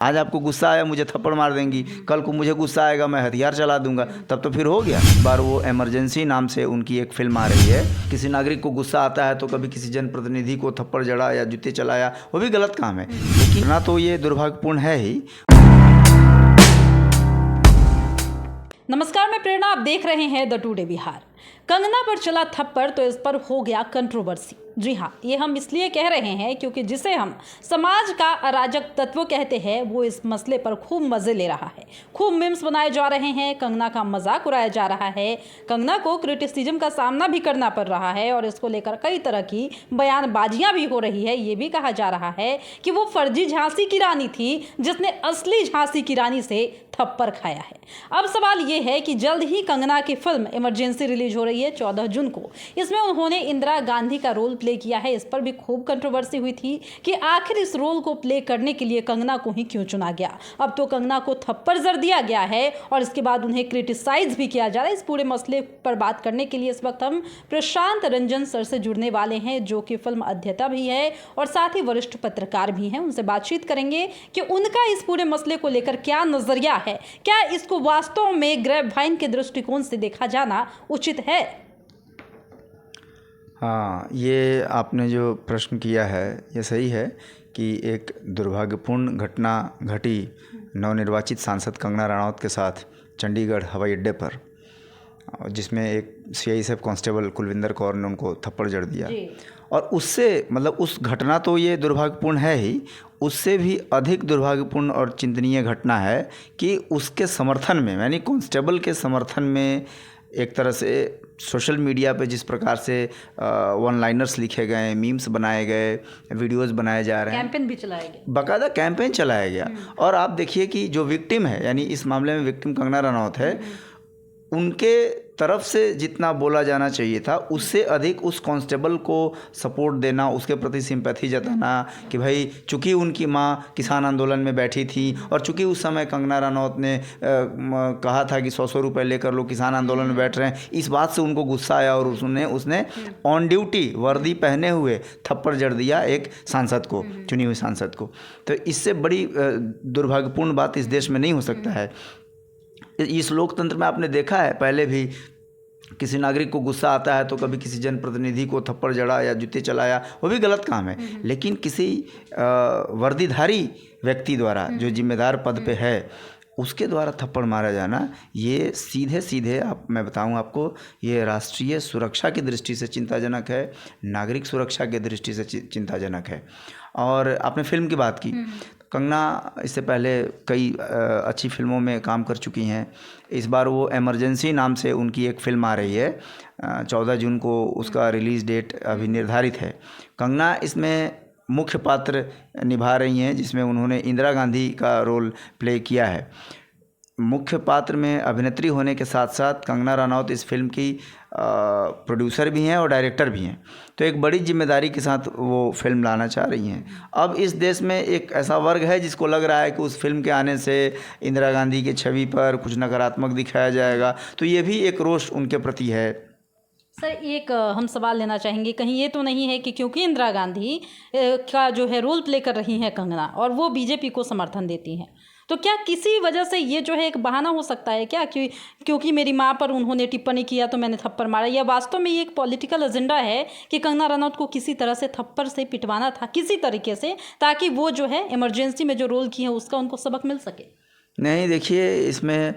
आज आपको गुस्सा आया, मुझे थप्पड़ मार देंगी, कल को मुझे गुस्सा आएगा, मैं हथियार चला दूंगा, तब तो फिर हो गया। इस बार वो इमरजेंसी नाम से उनकी एक फिल्म आ रही है। किसी नागरिक को गुस्सा आता है तो कभी किसी जनप्रतिनिधि को थप्पड़ जड़ा या जूते चलाया, वो भी गलत काम है, लेकिन ना तो ये दुर्भाग्यपूर्ण है ही। नमस्कार, मैं प्रेरणा, आप देख रहे हैं द टुडे बिहार। कंगना पर चला थप्पड़ तो इस पर हो गया कंट्रोवर्सी। जी हाँ, ये हम इसलिए कह रहे हैं क्योंकि जिसे हम समाज का अराजक तत्व कहते हैं वो इस मसले पर खूब मजे ले रहा है। खूब मीम्स बनाए जा रहे हैं, कंगना का मजाक उड़ाया जा रहा है, कंगना को क्रिटिसिज्म का सामना भी करना पड़ रहा है और इसको लेकर कई तरह की बयानबाजियां भी हो रही है। ये भी कहा जा रहा है कि वो फर्जी झांसी की रानी थी जिसने असली झांसी की रानी से थप्पड़ खाया है। अब सवाल ये है कि जल्द ही कंगना की फिल्म इमरजेंसी रिलीज हो रही है 14 जून को। इसमें उन्होंने इंदिरा गांधी का रोल प्ले किया है। इस पर भी खूब कंट्रोवर्सी हुई थी कि आखिर इस रोल को प्ले करने के लिए कंगना को ही क्यों चुना गया। अब तो कंगना को थप्पड़ जड़ दिया गया है और इसके बाद उन्हें क्रिटिसाइज भी किया जा रहा है। इस पूरे मसले पर बात करने के लिए इस वक्त हम प्रशांत रंजन सर से जुड़ने वाले हैं, जो कि फिल्म अध्येता भी है और साथ ही वरिष्ठ पत्रकार भी हैं। उनसे बातचीत करेंगे कि उनका इस पूरे मसले को लेकर क्या नजरिया है, क्या इसको वास्तव में ग्रेपवाइन के दृष्टिकोण से देखा जाना उचित है। हाँ, ये आपने जो प्रश्न किया है ये सही है कि एक दुर्भाग्यपूर्ण घटना घटी नवनिर्वाचित सांसद कंगना रनौत के साथ चंडीगढ़ हवाई अड्डे पर, जिसमें एक सीआईएसएफ कांस्टेबल कुलविंदर कौर ने उनको थप्पड़ जड़ दिया। और उससे मतलब उस घटना तो ये दुर्भाग्यपूर्ण है ही, उससे भी अधिक दुर्भाग्यपूर्ण और चिंतनीय घटना है कि उसके समर्थन में, यानी कांस्टेबल के समर्थन में एक तरह से सोशल मीडिया पे जिस प्रकार से वन लाइनर्स लिखे गए, मीम्स बनाए गए, वीडियोस बनाए जा रहे हैं, कैंपेन भी चलाया गया, बाकायदा कैंपेन चलाया गया। और आप देखिए कि जो विक्टिम है, यानी इस मामले में विक्टिम कंगना रनौत है, उनके तरफ से जितना बोला जाना चाहिए था उससे अधिक उस कांस्टेबल को सपोर्ट देना, उसके प्रति सिंपैथी जताना कि भाई चूँकि उनकी माँ किसान आंदोलन में बैठी थी और चूँकि उस समय कंगना रनौत ने कहा था कि 100 रुपये लेकर लोग किसान आंदोलन में बैठ रहे हैं, इस बात से उनको गुस्सा आया और उसने ऑन ड्यूटी वर्दी पहने हुए थप्पड़ जड़ दिया एक सांसद को, चुनी हुई सांसद को। तो इससे बड़ी दुर्भाग्यपूर्ण बात इस देश में नहीं हो सकता है। इस लोकतंत्र में आपने देखा है, पहले भी किसी नागरिक को गुस्सा आता है तो कभी किसी जनप्रतिनिधि को थप्पड़ जड़ा या जूते चलाया, वो भी गलत काम है, लेकिन किसी वर्दीधारी व्यक्ति द्वारा जो जिम्मेदार पद पे है उसके द्वारा थप्पड़ मारा जाना, ये सीधे सीधे मैं बताऊं आपको, ये राष्ट्रीय सुरक्षा की दृष्टि से चिंताजनक है, नागरिक सुरक्षा की दृष्टि से चिंताजनक है। और आपने फिल्म की बात की, कंगना इससे पहले कई अच्छी फिल्मों में काम कर चुकी हैं। इस बार वो इमरजेंसी नाम से उनकी एक फ़िल्म आ रही है, 14 जून को उसका रिलीज़ डेट अभी निर्धारित है। कंगना इसमें मुख्य पात्र निभा रही हैं, जिसमें उन्होंने इंदिरा गांधी का रोल प्ले किया है। मुख्य पात्र में अभिनेत्री होने के साथ साथ कंगना रनौत इस फिल्म की प्रोड्यूसर भी हैं और डायरेक्टर भी हैं, तो एक बड़ी जिम्मेदारी के साथ वो फिल्म लाना चाह रही हैं। अब इस देश में एक ऐसा वर्ग है जिसको लग रहा है कि उस फिल्म के आने से इंदिरा गांधी की छवि पर कुछ नकारात्मक दिखाया जाएगा, तो ये भी एक रोष उनके प्रति है। सर, एक हम सवाल लेना चाहेंगे, कहीं ये तो नहीं है कि क्योंकि इंदिरा गांधी का जो है रोल प्ले कर रही हैं कंगना और वो बीजेपी को समर्थन देती हैं, तो क्या किसी वजह से ये जो है एक बहाना हो सकता है क्या कि क्योंकि मेरी माँ पर उन्होंने टिप्पणी किया तो मैंने थप्पड़ मारा, या वास्तव में ये एक पॉलिटिकल एजेंडा है कि कंगना रनौत को किसी तरह से थप्पड़ से पिटवाना था किसी तरीके से, ताकि वो जो है इमरजेंसी में जो रोल किए हैं उसका उनको सबक मिल सके? नहीं, देखिए, इसमें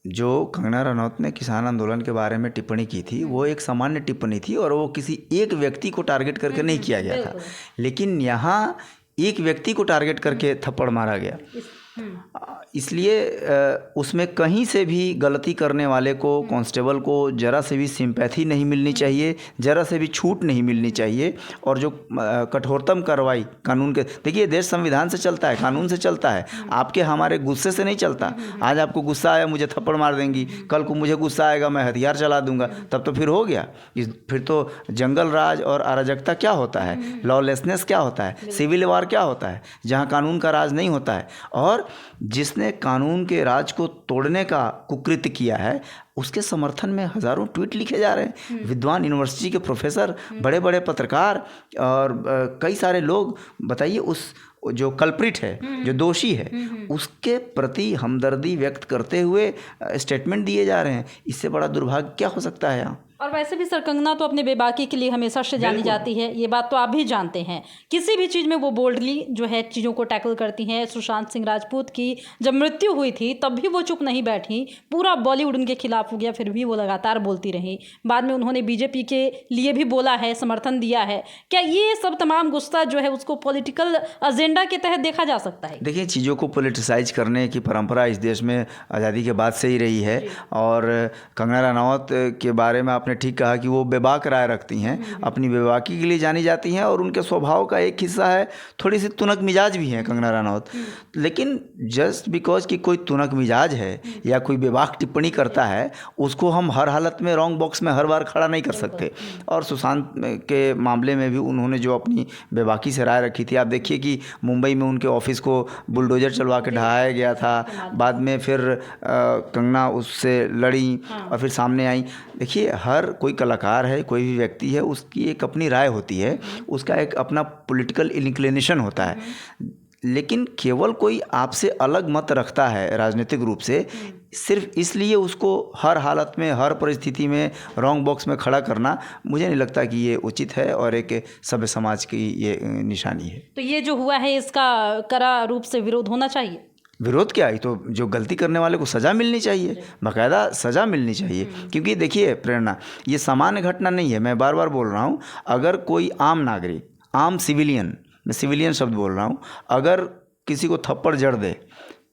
जो कंगना रनौत ने किसान आंदोलन के बारे में टिप्पणी की थी वो एक सामान्य टिप्पणी थी और वो किसी एक व्यक्ति को टारगेट करके नहीं किया गया था, लेकिन यहाँ एक व्यक्ति को टारगेट करके थप्पड़ मारा गया। इसलिए उसमें कहीं से भी गलती करने वाले को, कांस्टेबल को ज़रा से भी सिंपैथी नहीं मिलनी चाहिए, ज़रा से भी छूट नहीं मिलनी चाहिए। और जो कठोरतम कार्रवाई कानून के, देखिए देश संविधान से चलता है, कानून से चलता है, आपके हमारे गुस्से से नहीं चलता। आज आपको गुस्सा आया, मुझे थप्पड़ मार देंगी, कल को मुझे गुस्सा आएगा, मैं हथियार चला दूंगा, तब तो फिर हो गया। फिर तो जंगल राज और अराजकता क्या होता है, लॉलेसनेस क्या होता है, सिविल वार क्या होता है, जहाँ कानून का राज नहीं होता है। और जिसने कानून के राज को तोड़ने का कुकृत्य किया है उसके समर्थन में हज़ारों ट्वीट लिखे जा रहे हैं। विद्वान यूनिवर्सिटी के प्रोफेसर, बड़े बड़े पत्रकार और कई सारे लोग, बताइए जो कल्प्रिट है, जो दोषी है, उसके प्रति हमदर्दी व्यक्त करते हुए स्टेटमेंट दिए जा रहे हैं। इससे बड़ा दुर्भाग्य क्या हो सकता है यहाँ? और वैसे भी सर, कंगना तो अपने बेबाकी के लिए हमेशा से जानी जाती है, ये बात तो आप भी जानते हैं। किसी भी चीज़ में वो बोल्डली जो है चीज़ों को टैकल करती हैं। सुशांत सिंह राजपूत की जब मृत्यु हुई थी तब भी वो चुप नहीं बैठी, पूरा बॉलीवुड उनके खिलाफ हो गया, फिर भी वो लगातार बोलती रही। बाद में उन्होंने बीजेपी के लिए भी बोला है, समर्थन दिया है। क्या ये सब तमाम गुस्सा जो है उसको पॉलिटिकल एजेंडा के तहत देखा जा सकता है? देखिए, चीज़ों को पोलिटिसाइज करने की परंपरा इस देश में आज़ादी के बाद से ही रही है। और कंगना रनौत के बारे में आपने ठीक कहा कि वो बेबाक राय रखती हैं, अपनी बेबाकी के लिए जानी जाती हैं, और उनके स्वभाव का एक हिस्सा है थोड़ी सी तुनक मिजाज भी है कंगना रनौत। लेकिन जस्ट बिकॉज कि कोई तुनक मिजाज है या कोई बेबाक टिप्पणी करता है, उसको हम हर हालत में रॉन्ग बॉक्स में हर बार खड़ा नहीं कर सकते। और सुशांत के मामले में भी उन्होंने जो अपनी बेबाकी से राय रखी थी, आप देखिए कि मुंबई में उनके ऑफिस को बुलडोजर चलवा के ढहाया गया था, बाद में फिर कंगना उससे लड़ी और फिर सामने आई। देखिए, हर कोई कलाकार है, कोई भी व्यक्ति है, उसकी एक अपनी राय होती है, उसका एक अपना पॉलिटिकल इंक्लिनेशन होता है। लेकिन केवल कोई आपसे अलग मत रखता है राजनीतिक रूप से, सिर्फ इसलिए उसको हर हालत में, हर परिस्थिति में रॉन्ग बॉक्स में खड़ा करना, मुझे नहीं लगता कि ये उचित है और एक सभ्य समाज की ये निशानी है। तो ये जो हुआ है इसका कड़ा रूप से विरोध होना चाहिए। विरोध क्या है, तो जो गलती करने वाले को सज़ा मिलनी चाहिए, बाकायदा सज़ा मिलनी चाहिए। क्योंकि देखिए प्रेरणा, ये सामान्य घटना नहीं है, मैं बार बार बोल रहा हूँ। अगर कोई आम नागरिक, आम सिविलियन, मैं सिविलियन शब्द बोल रहा हूँ, अगर किसी को थप्पड़ जड़ दे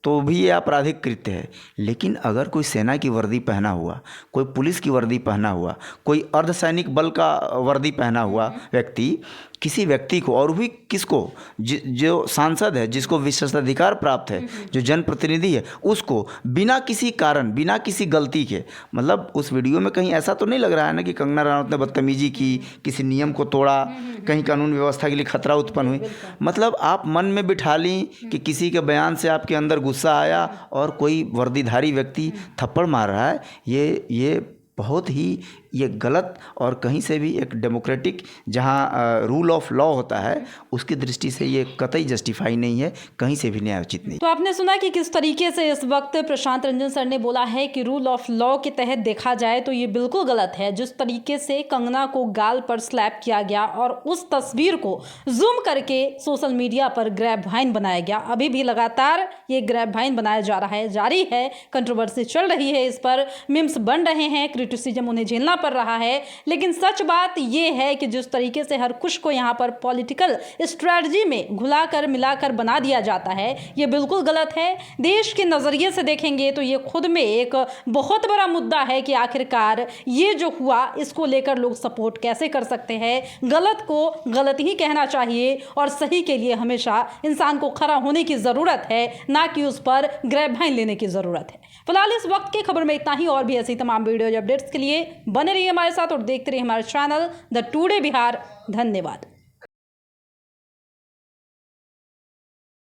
तो भी ये आपराधिक कृत्य है। लेकिन अगर कोई सेना की वर्दी पहना हुआ, कोई पुलिस की वर्दी पहना हुआ, कोई अर्धसैनिक बल का वर्दी पहना हुआ व्यक्ति किसी व्यक्ति को, और भी किसको, जो सांसद है, जिसको विशेषाधिकार प्राप्त है, जो जनप्रतिनिधि है, उसको बिना किसी कारण, बिना किसी गलती के, मतलब उस वीडियो में कहीं ऐसा तो नहीं लग रहा है ना कि कंगना रनौत ने बदतमीजी की, किसी नियम को तोड़ा, कहीं कानून व्यवस्था के लिए खतरा उत्पन्न हुई। मतलब आप मन में बिठा ली कि किसी के बयान से आपके अंदर गुस्सा आया और कोई वर्दीधारी व्यक्ति थप्पड़ मार रहा है, ये बहुत ही ये गलत, और कहीं से भी एक डेमोक्रेटिक जहाँ रूल ऑफ लॉ होता है उसकी दृष्टि से ये कतई जस्टिफाई नहीं है, कहीं से भी न्यायोचित नहीं। तो आपने सुना कि किस तरीके से इस वक्त प्रशांत रंजन सर ने बोला है कि रूल ऑफ लॉ के तहत देखा जाए तो ये बिल्कुल गलत है। जिस तरीके से कंगना को गाल पर स्लैप किया गया और उस तस्वीर को जूम करके सोशल मीडिया पर ग्रैब वाइन बनाया गया, अभी भी लगातार ये ग्रैब वाइन बनाया जा रहा है, जारी है, कंट्रोवर्सी चल रही है, इस पर मीम्स बन रहे हैं, क्रिटिसिज्म उन्हें झेलना पड़ रहा है। लेकिन सच बात यह है कि जिस तरीके से हर कुछ को यहाँ पर पॉलिटिकल स्ट्रेटजी में घुलाकर मिलाकर बना दिया जाता है, ये बिल्कुल गलत है। देश के नज़रिए से देखेंगे तो ये खुद में एक बहुत बड़ा मुद्दा है कि आखिरकार ये जो हुआ इसको लेकर लोग सपोर्ट कैसे कर सकते हैं। गलत को गलत ही कहना चाहिए और सही के लिए हमेशा इंसान को खड़ा होने की ज़रूरत है, ना कि उस पर ग्रैब वाइन लेने की ज़रूरत है। फिलहाल इस वक्त की खबर में इतना ही। और भी ऐसी तमाम वीडियो अपडेट्स के लिए बने रहिए हमारे साथ और देखते रहिए हमारे चैनल द टुडे बिहार। धन्यवाद।